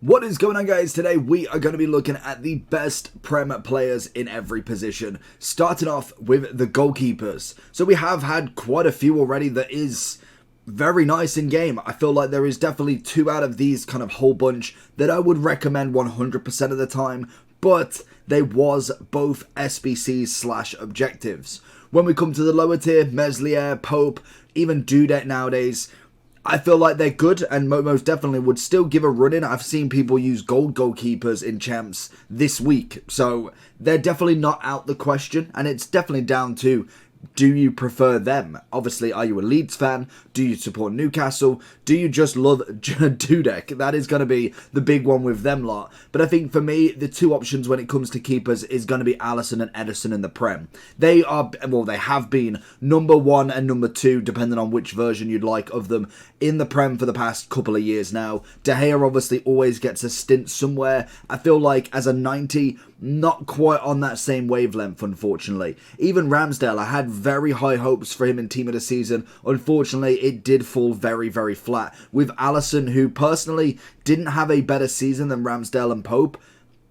What is going on, guys? Today we are going to be looking at the best Prem players in every position, starting off with the goalkeepers. So we have had quite a few already that is very nice in game. I feel like there is definitely two out of these kind of whole bunch that I would recommend 100% of the time, but they was both SBCs slash objectives. When we come to the lower tier, Meslier, Pope, even Dudek nowadays, I feel like they're good and most definitely would still give a run in. I've seen people use gold goalkeepers in champs this week, so they're definitely not out the question, and it's definitely down to, do you prefer them? Obviously, are you a Leeds fan? Do you support Newcastle? Do you just love Dudek? That is going to be the big one with them lot. But I think for me, the two options when it comes to keepers is going to be Alisson and Ederson in the Prem. They are, well, they have been number one and number two, depending on which version you'd like of them, in the Prem for the past couple of years now. De Gea obviously always gets a stint somewhere. I feel like as a 90, not quite on that same wavelength, unfortunately. Even Ramsdale, I had very high hopes for him in Team of the Season. Unfortunately, it did fall very, very flat. With Alisson, who personally didn't have a better season than Ramsdale and Pope,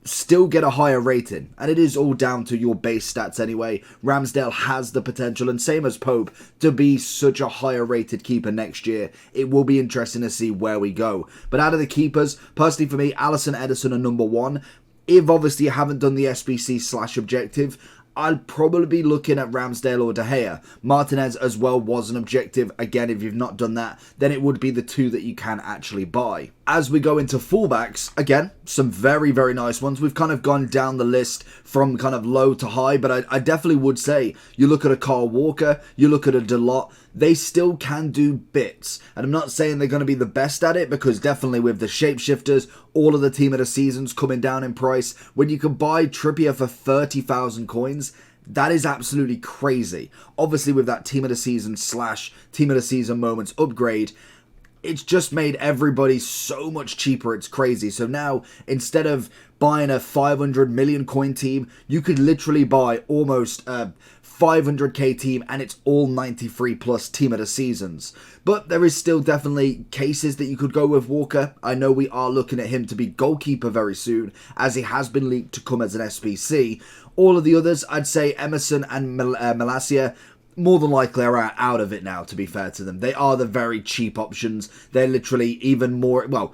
still get a higher rating, and it is all down to your base stats anyway. Ramsdale has the potential, and same as Pope, to be such a higher rated keeper next year. It will be interesting to see where we go. But out of the keepers, personally for me, Alisson, Ederson are number one. If obviously you haven't done the SBC slash objective, I'd probably be looking at Ramsdale or De Gea. Martinez as well was an objective. Again, if you've not done that, then it would be the two that you can actually buy. As we go into fullbacks, again, some very, very nice ones. We've kind of gone down the list from kind of low to high, but I definitely would say, you look at a Carl Walker, you look at a Delot, they still can do bits. And I'm not saying they're going to be the best at it, because definitely with the shapeshifters, all of the Team of the Seasons coming down in price, when you can buy Trippier for 30,000 coins, that is absolutely crazy. Obviously with that Team of the Season slash Team of the Season moments upgrade, it's just made everybody so much cheaper, it's crazy. So now, instead of buying a 500 million coin team, you could literally buy almost a 500k team, and it's all 93 plus Team of the Seasons. But there is still definitely cases that you could go with Walker. I know we are looking at him to be goalkeeper very soon, as he has been leaked to come as an SBC. All of the others, I'd say Emerson and Malacia, more than likely are out of it now, to be fair to them. They are the very cheap options. They're literally even more, well,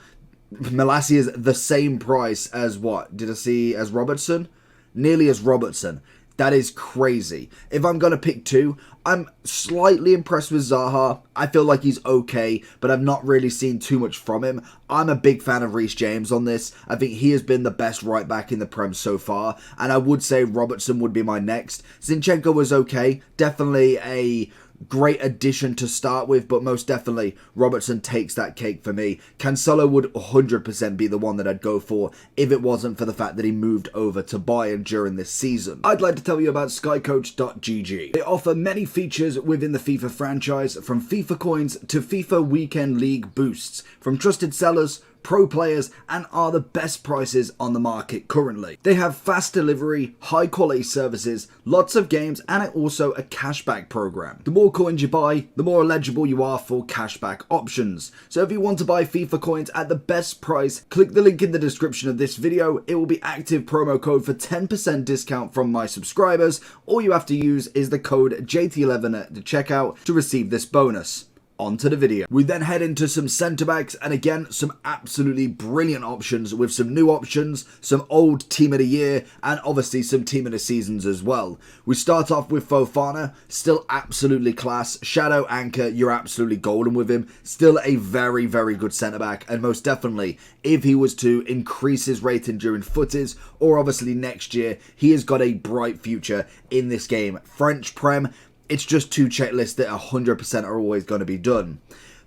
Malacia is the same price as what? Did I see as Robertson? Nearly as Robertson. That is crazy. If I'm going to pick two, I'm slightly impressed with Zaha. I feel like he's okay, but I've not really seen too much from him. I'm a big fan of Reece James on this. I think he has been the best right back in the Prem so far, and I would say Robertson would be my next. Zinchenko was okay. Definitely a great addition to start with, but most definitely Robertson takes that cake for me. Cancelo would 100% be the one that I'd go for if it wasn't for the fact that he moved over to Bayern during this season. I'd like to tell you about skycoach.gg. They offer many features within the FIFA franchise, from FIFA coins to FIFA Weekend League boosts, from trusted sellers, pro players, and are the best prices on the market currently. They have fast delivery, high quality services, lots of games, and also a cashback program. The more coins you buy, the more eligible you are for cashback options. So if you want to buy FIFA coins at the best price, click the link in the description of this video. It will be active promo code for 10% discount from my subscribers. All you have to use is the code JT11 at the checkout to receive this bonus. On to the video. We then head into some centre-backs, and again, some absolutely brilliant options with some new options, some old Team of the Year, and obviously some Team of the Seasons as well. We start off with Fofana, still absolutely class. Shadow Anchor, you're absolutely golden with him. Still a very, very good centre-back, and most definitely, if he was to increase his rating during footies, or obviously next year, he has got a bright future in this game. French Prem, it's just two checklists that 100% are always going to be done.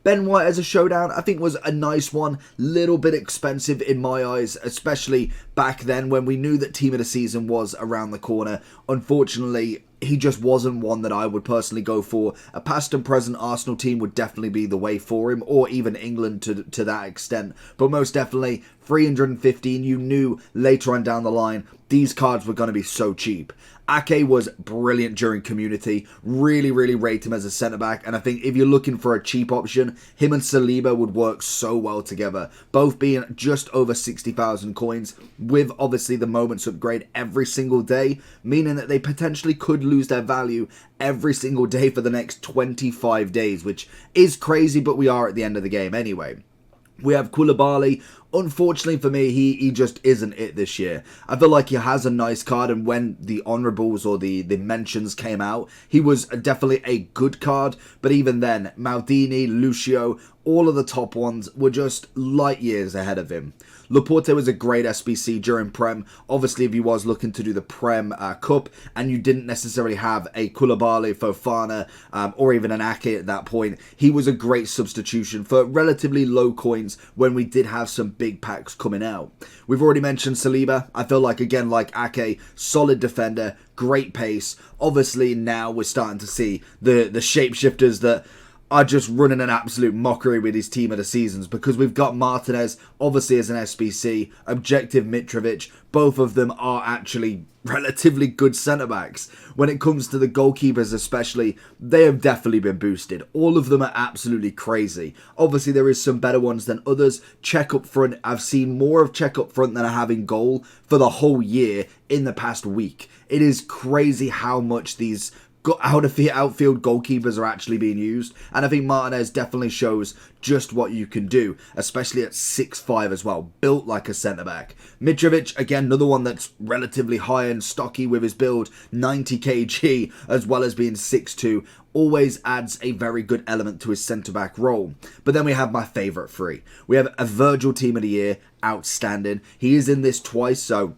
Ben White as a showdown, I think, was a nice one. Little bit expensive in my eyes, especially back then when we knew that Team of the Season was around the corner. Unfortunately, he just wasn't one that I would personally go for. A past and present Arsenal team would definitely be the way for him, or even England to that extent. But most definitely, 315, you knew later on down the line, these cards were going to be so cheap. Ake was brilliant during Community, really rate him as a centre-back, and I think if you're looking for a cheap option, him and Saliba would work so well together, both being just over 60,000 coins, with obviously the moments upgrade every single day, meaning that they potentially could lose their value every single day for the next 25 days, which is crazy, but we are at the end of the game anyway. We have Koulibaly. Unfortunately for me, he just isn't it this year. I feel like he has a nice card, and when the honourables or the mentions came out, he was definitely a good card, but even then, Maldini, Lucio, all of the top ones were just light years ahead of him. Laporte was a great SBC during Prem. Obviously, if you was looking to do the Prem Cup and you didn't necessarily have a Koulibaly, Fofana, or even an Ake at that point, he was a great substitution for relatively low coins when we did have some big packs coming out. We've already mentioned Saliba. I feel like, again, like Ake, solid defender, great pace. Obviously, now we're starting to see the shapeshifters that are just running an absolute mockery with his team of the seasons, because we've got Martinez, obviously as an SBC, Objective Mitrovic, both of them are actually relatively good centre-backs. When it comes to the goalkeepers especially, they have definitely been boosted. All of them are absolutely crazy. Obviously there is some better ones than others. Check up front, I've seen more of check up front than I have in goal for the whole year in the past week. It is crazy how much these outfield goalkeepers are actually being used, and I think Martinez definitely shows just what you can do, especially at 6'5" as well, built like a centre-back. Mitrovic, again, another one that's relatively high and stocky with his build, 90 kg, as well as being 6'2", always adds a very good element to his centre-back role. But then we have my favourite three. We have a Virgil Team of the Year, outstanding. He is in this twice, so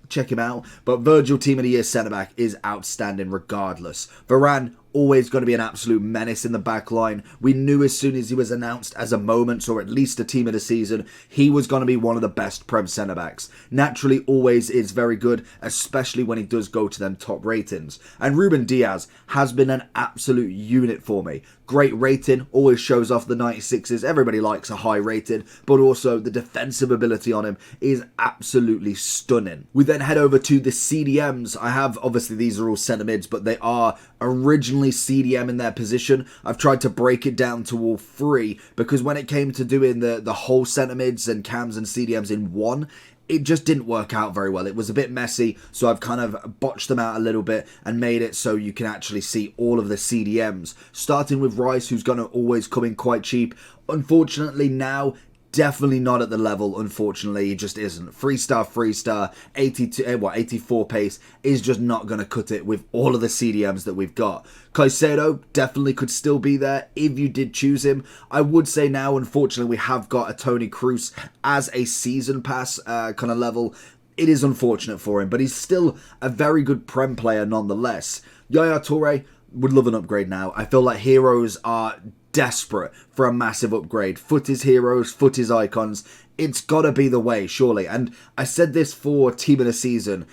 check him out. But Virgil Team of the Year centre-back is outstanding regardless. Varane, always going to be an absolute menace in the back line. We knew as soon as he was announced as a Moments, or at least a Team of the Season, he was going to be one of the best Prem centre-backs. Naturally, always is very good, especially when he does go to them top ratings. And Ruben Diaz has been an absolute unit for me. Great rating, always shows off the 96s. Everybody likes a high rating, but also the defensive ability on him is absolutely stunning. We then head over to the CDMs. I have, obviously these are all centre mids, but they are originally CDM in their position. I've tried to break it down to all three, because when it came to doing the whole centre mids and cams and CDMs in one, it just didn't work out very well. It was a bit messy, so I've kind of botched them out a little bit and made it so you can actually see all of the CDMs. Starting with Rice, who's going to always come in quite cheap. Unfortunately now, definitely not at the level, unfortunately, he just isn't. 3-star, 84 pace is just not going to cut it with all of the CDMs that we've got. Caicedo definitely could still be there if you did choose him. I would say now, unfortunately, we have got a Toni Kroos as a season pass kind of level. It is unfortunate for him, but he's still a very good Prem player nonetheless. Yaya Toure would love an upgrade now. I feel like heroes are desperate for a massive upgrade. Foot is heroes, foot is icons. It's gotta be the way, surely. And I said this for Team of the Season.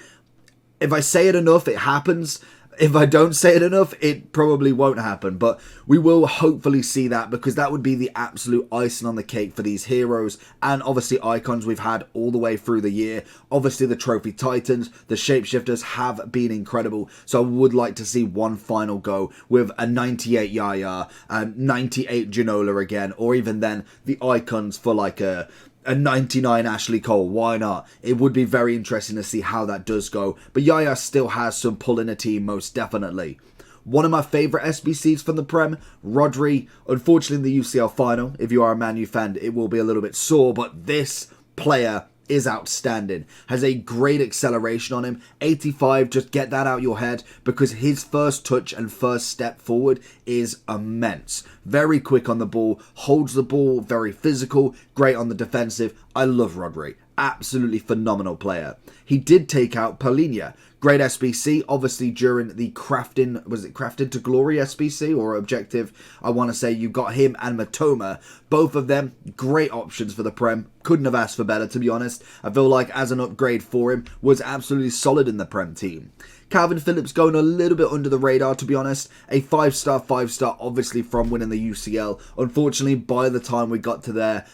If I say it enough, it happens. If I don't say it enough, it probably won't happen. But we will hopefully see that, because that would be the absolute icing on the cake for these heroes and obviously icons we've had all the way through the year. Obviously the Trophy Titans, the Shapeshifters have been incredible. So I would like to see one final go with a 98 Yaya, and 98 Ginola again, or even then the icons for like a 99 Ashley Cole. Why not? It would be very interesting to see how that does go. But Yaya still has some pull in a team, most definitely. One of my favourite SBCs from the Prem, Rodri. Unfortunately, in the UCL final, if you are a Man U fan, it will be a little bit sore. But this player is outstanding. Has a great acceleration on him. 85, just get that out your head, because his first touch and first step forward is immense. Very quick on the ball, holds the ball, very physical, great on the defensive. I love Rodri. Absolutely phenomenal player. He did take out Paulinho. Great SBC, obviously during the Crafting, was it Crafted to Glory SBC or Objective? I want to say you got him and Matoma. Both of them, great options for the Prem. Couldn't have asked for better, to be honest. I feel like as an upgrade for him, was absolutely solid in the Prem team. Calvin Phillips going a little bit under the radar, to be honest. A 5-star, obviously from winning the UCL. Unfortunately, by the time we got to there,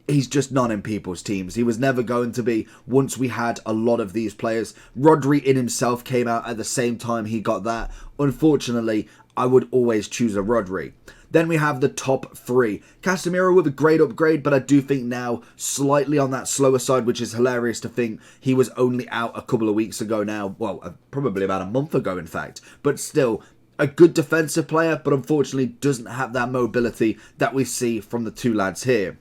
he's just not in people's teams. He was never going to be once we had a lot of these players. Rodri in himself came out at the same time he got that. Unfortunately, I would always choose a Rodri. Then we have the top three. Casemiro with a great upgrade, but I do think now slightly on that slower side, which is hilarious to think he was only out a couple of weeks ago now. Well, probably about a month ago, in fact. But still, a good defensive player, but unfortunately doesn't have that mobility that we see from the two lads here.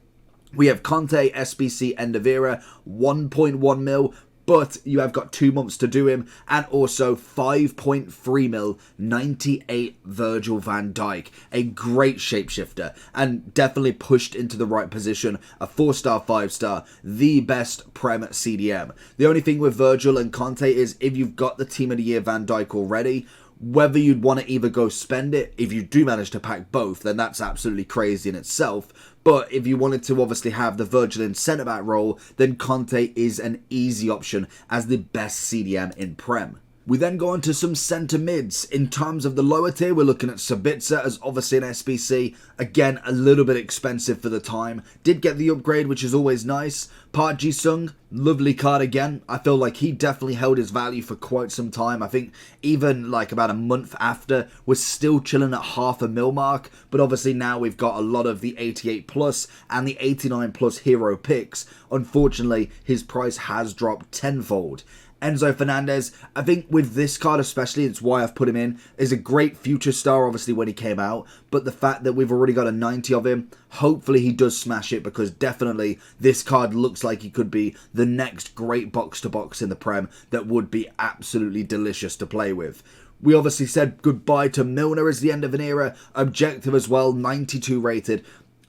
We have Conte, SBC, end of era, 1.1 mil. But you have got 2 months to do him, and also 5.3 mil, 98 Virgil van Dijk. A great shapeshifter, and definitely pushed into the right position. A 4-star, 5-star, the best Prem CDM. The only thing with Virgil and Conte is if you've got the Team of the Year Van Dijk already, whether you'd want to either go spend it, if you do manage to pack both, then that's absolutely crazy in itself. But if you wanted to obviously have the Virgil in centre-back role, then Conte is an easy option as the best CDM in Prem. We then go on to some centre mids. In terms of the lower tier, we're looking at Sabitzer as obviously an SBC. Again, a little bit expensive for the time. Did get the upgrade, which is always nice. Park Ji-sung, lovely card again. I feel like he definitely held his value for quite some time. I think even like about a month after, we're still chilling at half a mil mark. But obviously now we've got a lot of the 88 plus and the 89 plus hero picks. Unfortunately, his price has dropped tenfold. Enzo Fernandez, I think with this card especially, it's why I've put him in, is a great future star obviously when he came out, but the fact that we've already got a 90 of him, hopefully he does smash it, because definitely this card looks like he could be the next great box-to-box in the Prem that would be absolutely delicious to play with. We obviously said goodbye to Milner as the end of an era, objective as well, 92 rated.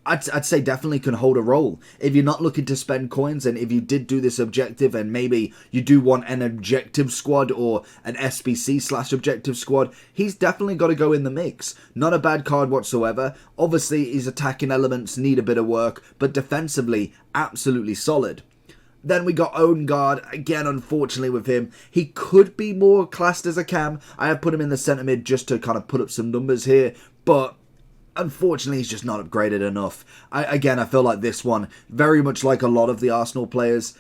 I'd say definitely can hold a role. If you're not looking to spend coins, and if you did do this objective and maybe you do want an objective squad or an SBC/objective squad, he's definitely got to go in the mix. Not a bad card whatsoever. Obviously, his attacking elements need a bit of work, but defensively, absolutely solid. Then we got Odegaard, again unfortunately with him, he could be more classed as a cam. I have put him in the centre mid just to kind of put up some numbers here, but unfortunately, he's just not upgraded enough. I feel like this one, very much like a lot of the Arsenal players,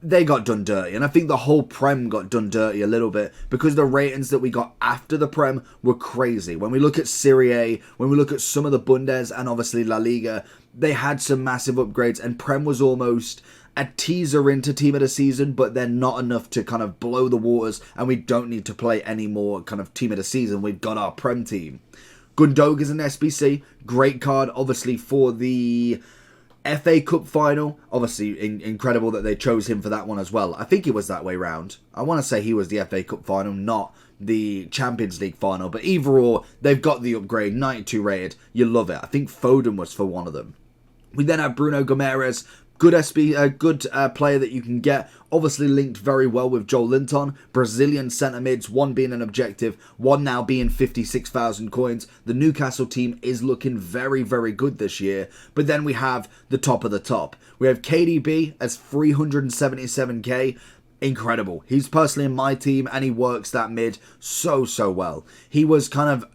they got done dirty. And I think the whole Prem got done dirty a little bit because the ratings that we got after the Prem were crazy. When we look at Serie A, when we look at some of the Bundes and obviously La Liga, they had some massive upgrades, and Prem was almost a teaser into Team of the Season, but they're not enough to kind of blow the waters, and we don't need to play any more kind of Team of the Season. We've got our Prem team. Gundogan's an SBC, great card, obviously, for the FA Cup final. Obviously, incredible that they chose him for that one as well. I think it was that way round. I want to say he was the FA Cup final, not the Champions League final. But either or, they've got the upgrade, 92 rated. You love it. I think Foden was for one of them. We then have Bruno Gomes. Good player that you can get. Obviously linked very well with Joel Linton. Brazilian centre mids, one being an objective, one now being 56,000 coins. The Newcastle team is looking very, very good this year. But then we have the top of the top. We have KDB as 377k. Incredible. He's personally in my team, and he works that mid so well. He was kind of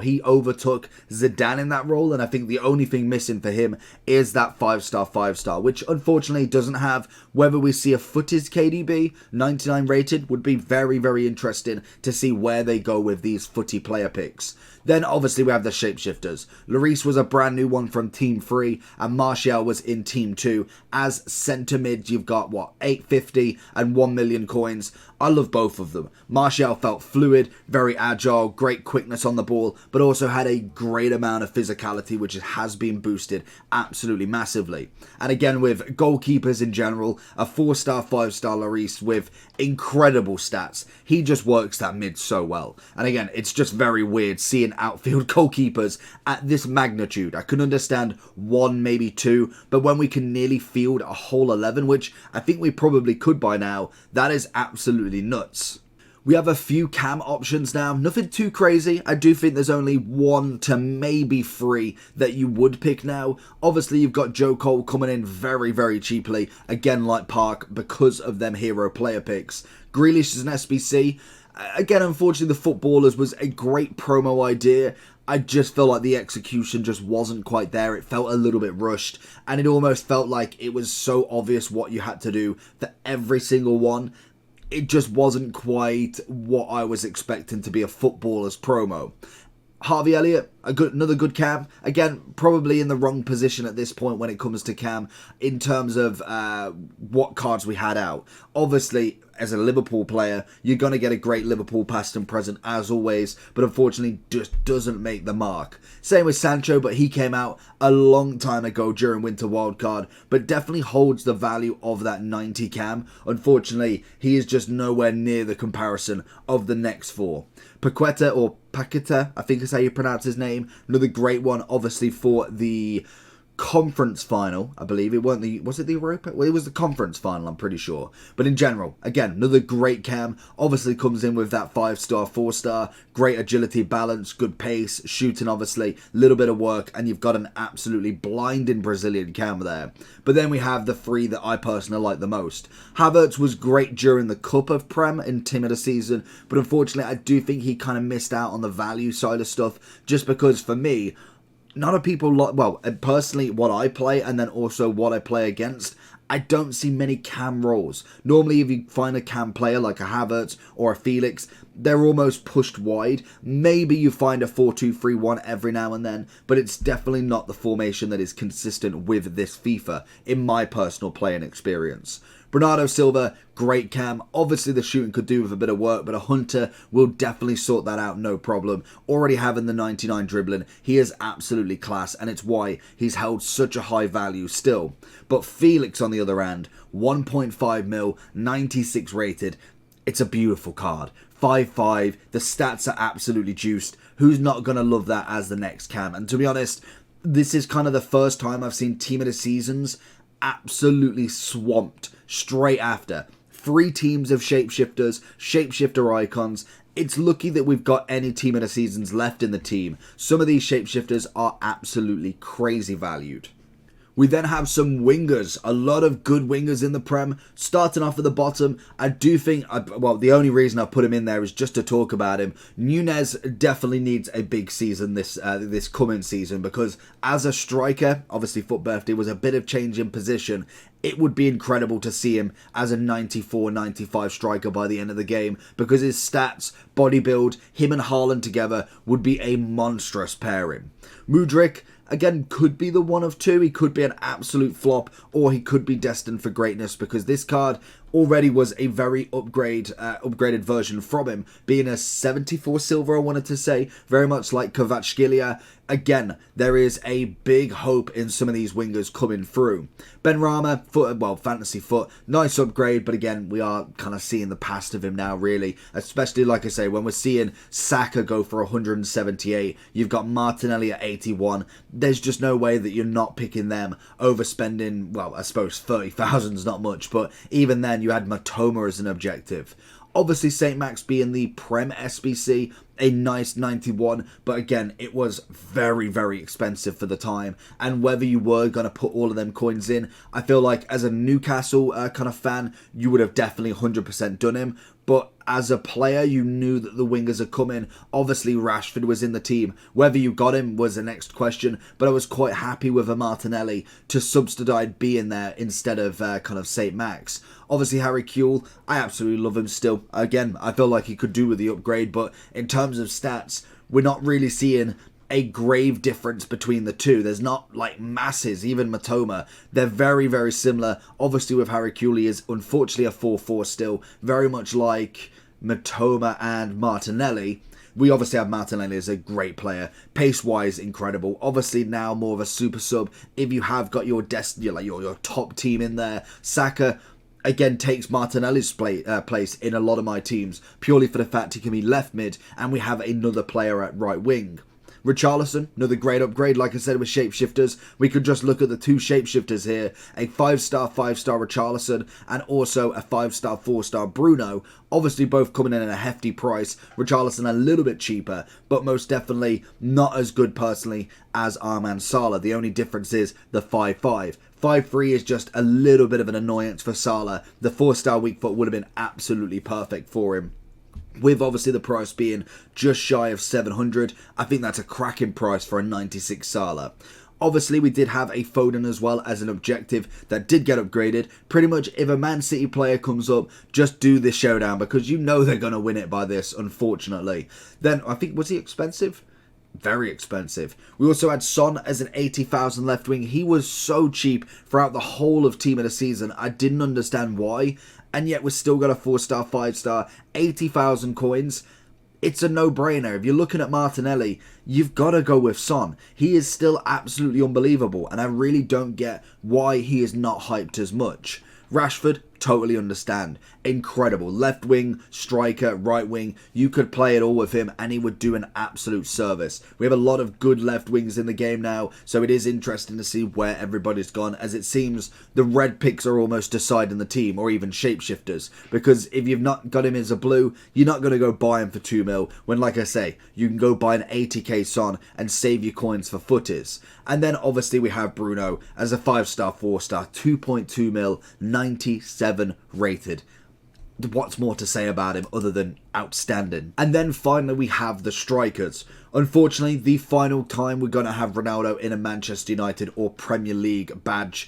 he overtook Zidane in that role, and I think the only thing missing for him is that 5-star, which unfortunately doesn't have. Whether we see a footage KDB, 99 rated, would be very, very interesting to see where they go with these footy player picks. Then obviously we have the shapeshifters. Lloris was a brand new one from Team 3, and Martial was in Team 2. As centre mids, you've got 850 and 1 million coins. I love both of them. Martial felt fluid, very agile, great quickness on the ball, but also had a great amount of physicality, which has been boosted absolutely massively. And again, with goalkeepers in general, a 4-star, 5-star Lloris with incredible stats. He just works that mid so well. And again, it's just very weird seeing outfield goalkeepers at this magnitude. I can understand 1, maybe 2, but when we can nearly field a whole 11, which I think we probably could by now, that is absolutely nuts. We have a few cam options now, nothing too crazy. I do think there's only 1 to maybe 3 that you would pick now. Obviously, you've got Joe Cole coming in very, very cheaply, again like Park, because of them hero player picks. Grealish is an SBC. Again, unfortunately, the Footballers was a great promo idea. I just feel like the execution just wasn't quite there. It felt a little bit rushed, and it almost felt like it was so obvious what you had to do for every single one. It just wasn't quite what I was expecting to be a footballer's promo. Harvey Elliott, another good cam. Again, probably in the wrong position at this point when it comes to cam in terms of what cards we had out. Obviously, as a Liverpool player, you're going to get a great Liverpool past and present as always, but unfortunately just doesn't make the mark. Same with Sancho, but he came out a long time ago during Winter Wildcard, but definitely holds the value of that 90 cam. Unfortunately, he is just nowhere near the comparison of the next four. Paqueta, or Paqueta, I think is how you pronounce his name. Another great one, obviously, for the conference final, I believe. Was it the Europa? Well, it was the conference final, I'm pretty sure. But in general, again, another great cam. Obviously comes in with that 5-star, 4-star, great agility, balance, good pace, shooting, obviously, little bit of work, and you've got an absolutely blinding Brazilian cam there. But then we have the three that I personally like the most. Havertz was great during the Cup of Prem in Team of the Season, but unfortunately I do think he kind of missed out on the value side of stuff, just because for me, not a people like, well, personally, what I play and then also what I play against, I don't see many cam roles. Normally, if you find a cam player like a Havertz or a Felix, they're almost pushed wide. Maybe you find a 4-2-3-1 every now and then, but it's definitely not the formation that is consistent with this FIFA, in my personal playing experience. Bernardo Silva, great cam. Obviously the shooting could do with a bit of work, but a Hunter will definitely sort that out, no problem. Already having the 99 dribbling, he is absolutely class, and it's why he's held such a high value still. But Felix, on the other hand, 1.5 mil, 96 rated. It's a beautiful card. 5-5, the stats are absolutely juiced. Who's not going to love that as the next cam? And to be honest, this is kind of the first time I've seen Team of the Seasons absolutely swamped straight after. 3 teams of shapeshifters, shapeshifter icons. It's lucky that we've got any Team of the Seasons left in the team. Some of these shapeshifters are absolutely crazy valued. We then have some wingers, a lot of good wingers in the Prem. Starting off at the bottom, I do think, well, the only reason I put him in there is just to talk about him. Nunez definitely needs a big season this coming season, because as a striker, obviously Foot Birthday was a bit of change in position. It would be incredible to see him as a 94-95 striker by the end of the game, because his stats, body build, him and Haaland together would be a monstrous pairing. Mudryk, again, could be the one of two. He could be an absolute flop, or he could be destined for greatness, because this card already was a very upgraded version from him, being a 74 silver, I wanted to say, very much like Kvaratskhelia. Again, there is a big hope in some of these wingers coming through. Benrahma, fantasy foot, nice upgrade, but again, we are kind of seeing the past of him now, really, especially, like I say, when we're seeing Saka go for 178, you've got Martinelli at 81, there's just no way that you're not picking them over spending, well, I suppose 30,000 is not much, but even then, you had Matoma as an objective. Obviously, St. Max being the Prem SBC, a nice 91, but again, it was very, very expensive for the time, and whether you were going to put all of them coins in, I feel like as a Newcastle kind of fan, you would have definitely 100% done him, but as a player, you knew that the wingers are coming. Obviously, Rashford was in the team. Whether you got him was the next question, but I was quite happy with a Martinelli to subsidise being there instead of kind of St. Max. Obviously, Harry Kewell, I absolutely love him still. Again, I feel like he could do with the upgrade, but in terms of stats, we're not really seeing a grave difference between the two. There's not like masses, even Matoma. They're very, very similar. Obviously, with Harry Kewell, he is unfortunately a 4-4 still, very much like Matoma and Martinelli. We obviously have Martinelli as a great player, pace-wise incredible. Obviously now more of a super sub. If you have got your your top team in there, Saka again takes Martinelli's place in a lot of my teams, purely for the fact he can be left mid, and we have another player at right wing. Richarlison, another great upgrade, like I said, with shapeshifters. We could just look at the two shapeshifters here, a 5-star, 5-star Richarlison, and also a 5-star, 4-star Bruno. Obviously both coming in at a hefty price, Richarlison a little bit cheaper, but most definitely not as good personally as Arman Salah. The only difference is the 5-5. 5-3 is just a little bit of an annoyance for Salah. The 4-star weak foot would have been absolutely perfect for him. With obviously the price being just shy of 700, I think that's a cracking price for a 96 Salah. Obviously, we did have a Foden as well as an objective that did get upgraded. Pretty much, if a Man City player comes up, just do this showdown because you know they're going to win it by this, unfortunately. Then, I think, was he expensive? Very expensive. We also had Son as an 80,000 left wing. He was so cheap throughout the whole of Team of the Season. I didn't understand why. And yet, we're still got a 4-star, 5-star, 80,000 coins. It's a no-brainer. If you're looking at Martinelli, you've got to go with Son. He is still absolutely unbelievable, and I really don't get why he is not hyped as much. Rashford, totally understand. Incredible. Left wing, striker, right wing. You could play it all with him and he would do an absolute service. We have a lot of good left wings in the game now, so it is interesting to see where everybody's gone, as it seems the red picks are almost deciding the team, or even shapeshifters, because if you've not got him as a blue, you're not going to go buy him for 2 mil, when, like I say, you can go buy an 80k Son and save your coins for footies. And then obviously we have Bruno as a 5-star, 4-star, 2.2 mil, 97 rated. What's more to say about him other than outstanding? And then finally we have the strikers. Unfortunately, the final time we're going to have Ronaldo in a Manchester United or Premier League badge.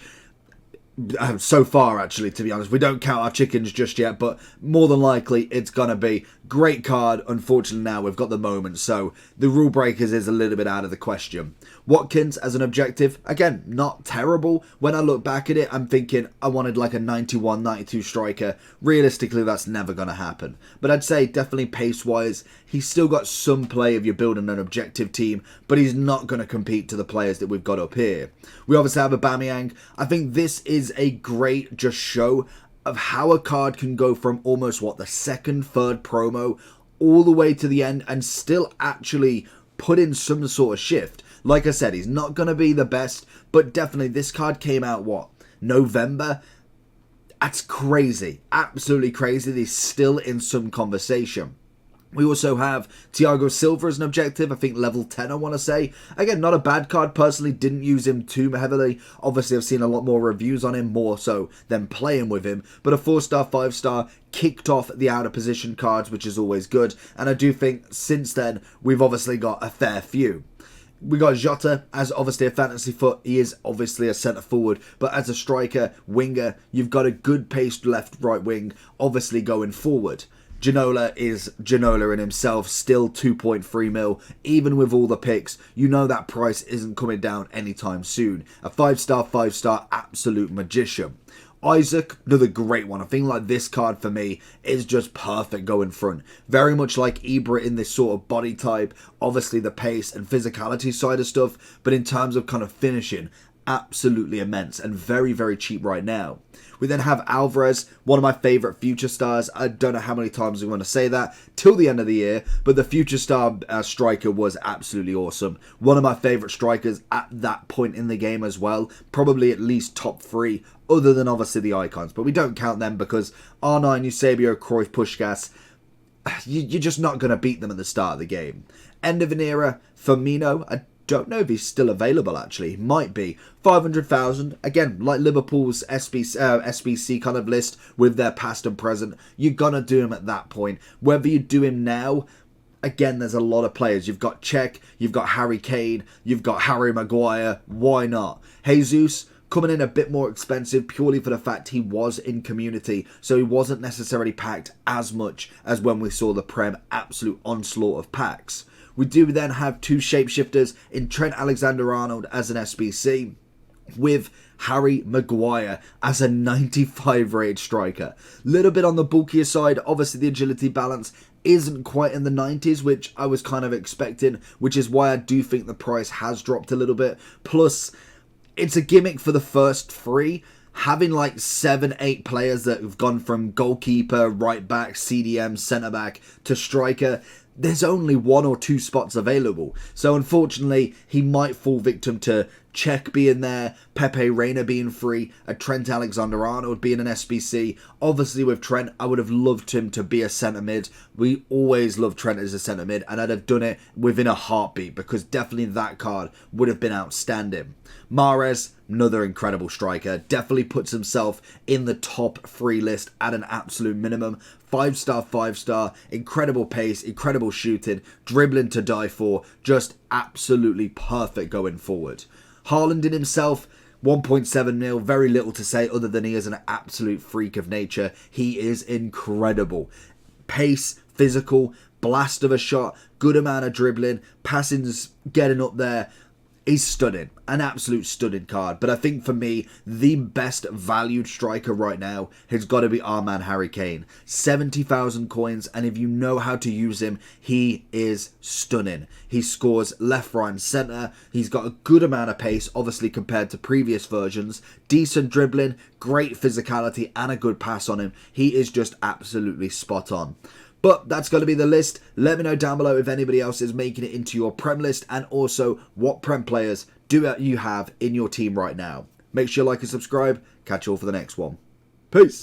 So far, actually, to be honest, we don't count our chickens just yet, but more than likely it's going to be great card. Unfortunately, now we've got the moment, so the rule breakers is a little bit out of the question. Watkins as an objective, again, not terrible. When I look back at it, I'm thinking I wanted like a 91, 92 striker. Realistically, that's never going to happen. But I'd say definitely pace-wise, he's still got some play if you're building an objective team, but he's not going to compete to the players that we've got up here. We obviously have Aubameyang. I think this is a great just show of how a card can go from almost, the second, third promo all the way to the end and still actually put in some sort of shift. Like I said, he's not going to be the best, but definitely this card came out, November? That's crazy. Absolutely crazy. He's still in some conversation. We also have Thiago Silva as an objective, I think level 10 I want to say. Again, not a bad card, personally didn't use him too heavily. Obviously I've seen a lot more reviews on him, more so than playing with him. But a 4-star, 5-star kicked off the out of position cards, which is always good. And I do think since then, we've obviously got a fair few. We got Jota as obviously a fantasy foot. He is obviously a centre forward, but as a striker, winger, you've got a good paced left, right wing, obviously going forward. Ginola is Ginola in himself, still 2.3 mil. Even with all the picks, you know that price isn't coming down anytime soon. A 5-star, 5-star, absolute magician. Isaac, another great one. I think like this card for me is just perfect going front. Very much like Ibra in this sort of body type. Obviously the pace and physicality side of stuff, but in terms of kind of finishing, absolutely immense and very, very cheap right now. We then have Alvarez, one of my favourite future stars. I don't know how many times we want to say that till the end of the year, but the future star striker was absolutely awesome. One of my favourite strikers at that point in the game as well. Probably at least top 3, other than obviously the icons, but we don't count them because R9, Eusebio, Cruyff, Puskás, you're just not going to beat them at the start of the game. End of an era, Firmino, I don't know if he's still available actually. He might be. 500,000. Again, like Liverpool's SBC kind of list with their past and present. You're going to do him at that point. Whether you do him now, again, there's a lot of players. You've got Cech, you've got Harry Kane, you've got Harry Maguire. Why not? Jesus, coming in a bit more expensive purely for the fact he was in community, so he wasn't necessarily packed as much as when we saw the Prem absolute onslaught of packs. We do then have 2 shapeshifters in Trent Alexander-Arnold as an SBC, with Harry Maguire as a 95 rated striker. Little bit on the bulkier side. Obviously the agility balance isn't quite in the 90s, which I was kind of expecting, which is why I do think the price has dropped a little bit. Plus, it's a gimmick for the first 3. Having like 7-8 players that have gone from goalkeeper, right back, CDM, centre back to striker, there's only 1 or 2 spots available. So unfortunately, he might fall victim to Cech being there, Pepe Reina being free, a Trent Alexander-Arnold being an SBC. Obviously with Trent, I would have loved him to be a centre mid. We always loved Trent as a centre mid, and I'd have done it within a heartbeat because definitely that card would have been outstanding. Mahrez, another incredible striker. Definitely puts himself in the top 3 list at an absolute minimum. 5-star, 5-star, incredible pace, incredible shooting, dribbling to die for, just absolutely perfect going forward. Haaland in himself, 1.7 mil, very little to say other than he is an absolute freak of nature. He is incredible. Pace, physical, blast of a shot, good amount of dribbling, passing's getting up there. He's stunning, an absolute stunning card. But I think for me, the best valued striker right now has got to be our man Harry Kane. 70,000 coins, and if you know how to use him, he is stunning. He scores left, right and centre. He's got a good amount of pace, obviously compared to previous versions. Decent dribbling, great physicality and a good pass on him. He is just absolutely spot on. But that's going to be the list. Let me know down below if anybody else is making it into your Prem list, and also what Prem players do you have in your team right now. Make sure you like and subscribe. Catch you all for the next one. Peace.